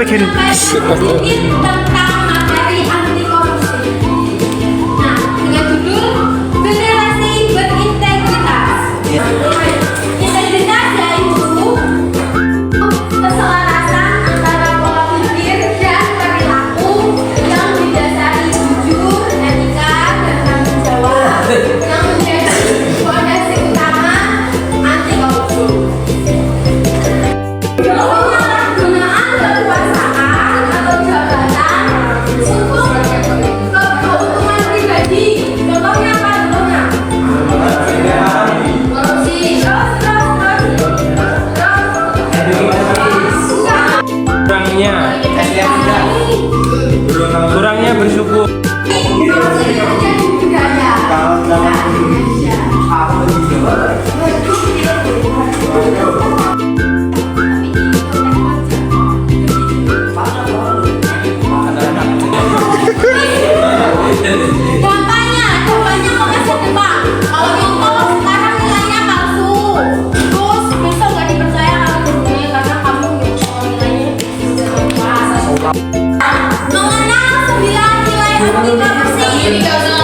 bikin sedikit tentang materi anti korupsi. Nah, dengan judul Federasi Berintegritas. Integritas yaitu keselarasan antara pola pikir dan perilaku yang didasari jujur, etika, dan tanggung jawab yang menjadi fondasi utama anti korupsi. Penyalahgunaan kekuasaan atau jabatan untuk keuntungan pribadi, contohnya apa? Korupsi. kurangnya bersyukur. Korupsi terjadi budaya. Contohnya kok masih tebak. Kalau nyontoh sekarang nilainya palsu. Terus besok nggak dipercaya kalau gurunya karena kamu nyontoh nilainya pas. Mengenal 9 nilai anti korupsi atau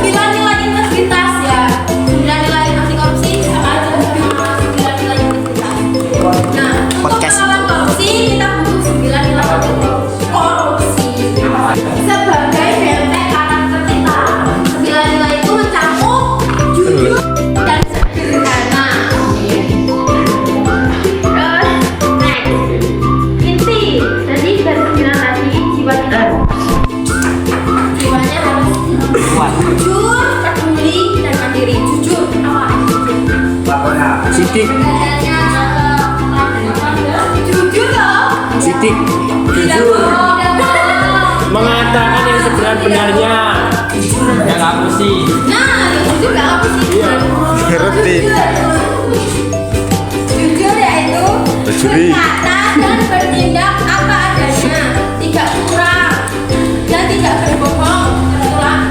9 nilai integritas ya. 9 nilai anti korupsi sama aja sama 9 nilai integritas. Nah, untuk melawan korupsi kita butuh 9 nilai anti korupsi sebagai benteng karakter kita. 9 nilai itu mencakup jujur dan sederhana. Inti tadi dari 9 tadi jiwa kita. Jiwanya harus jujur, peduli, dan mandiri. Jujur apa? Sidik, Jujur loh. sidik, Tidak bohong. mengatakan yang sebenar-benarnya. Yang aku sih. Nah, yang jujur gak apa sih? Ngerti. Jujur yaitu Berjuri. berkata dan bertindak apa adanya, tidak kurang dan tidak berbohong,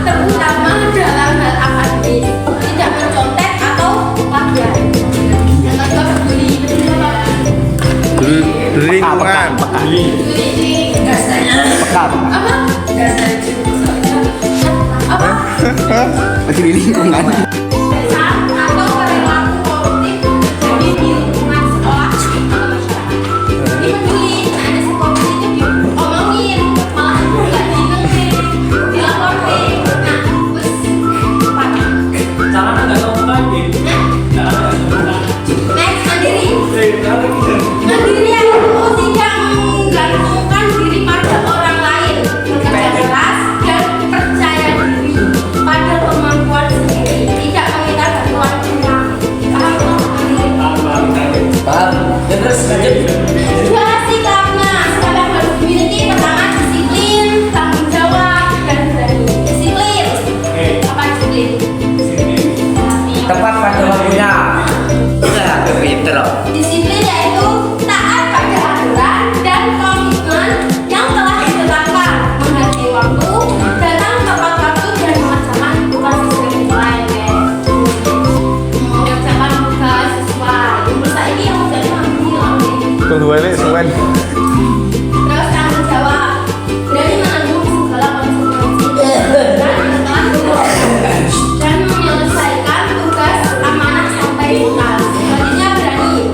terutama dalam hal akademis, tidak mencontek atau plagiat. Yang kedua peduli. Lingkungan. Peduli dasarnya apa? Apa? Peduli lingkungan. Atau perilaku koruptif terjadi di lingkungan sekolah atau masyarakat. Ini peduli, ada si korupsi itu diomongin, malah nggak diingetin, dilaporin. Nah, terus apa? Caranya nggak tahu lagi. Next, mandiri. Mandiri itu tidak menggantungkan diri pada orang lain, bekerja keras dan percaya diri pada kemampuan sendiri, tidak meminta bantuan orang. Paham toh? Paham. Ya terus lanjut. Dua sikapnya, sikap yang harus dimiliki pertama disiplin, tanggung jawab, dan berani. Disiplin. Apa disiplin? Tepat pada waktunya. Udah pinter loh. Disiplin yaitu taat pada aturan dan komitmen yang telah ditetapkan, menghargai waktu, datang tepat waktu dan mengerjakan tugas sesuai nilai. Mengerjakan tugas sesuai. Menurut saya ini yang menjadi panggilan. Tunggu balik semen. Terus tanggung jawab, berani menanggung segala konsekuensi dan menyelesaikan tugas amanah sampai tuntas. Selanjutnya berani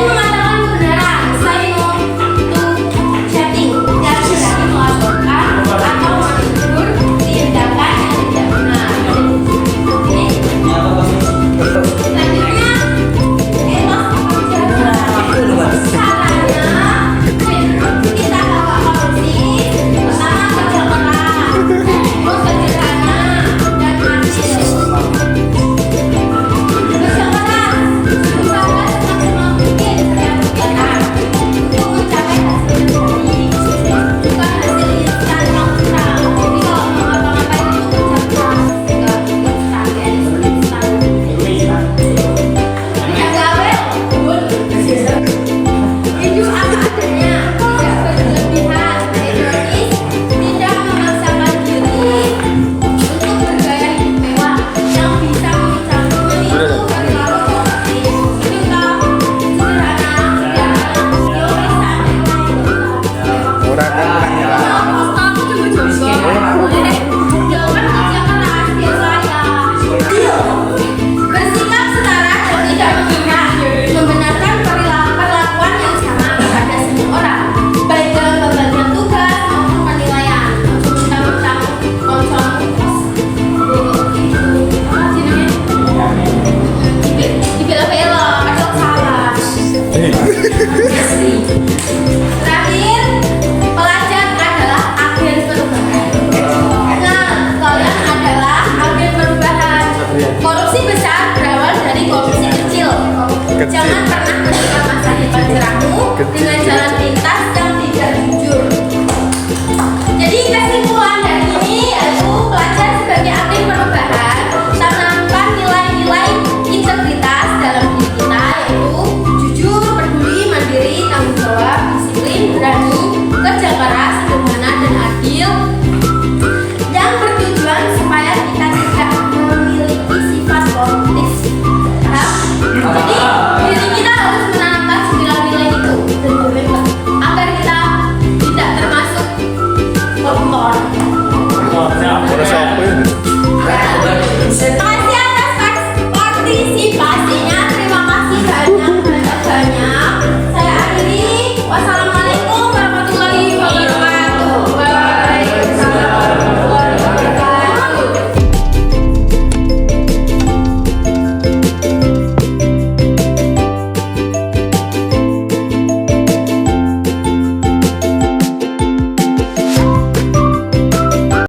mengatakan kebenaran, say no to chatting, dan berani melaporkan atau menegur tindakan yang tidak benar. Ini selanjutnya etos pekerjaan. Caranya Terakhir, pelajar adalah agen perubahan. Nah, kalian adalah agen perubahan. Korupsi besar berawal dari korupsi kecil. Jangan pernah meninggalkan masa depan cerahmu dengan jalan pintas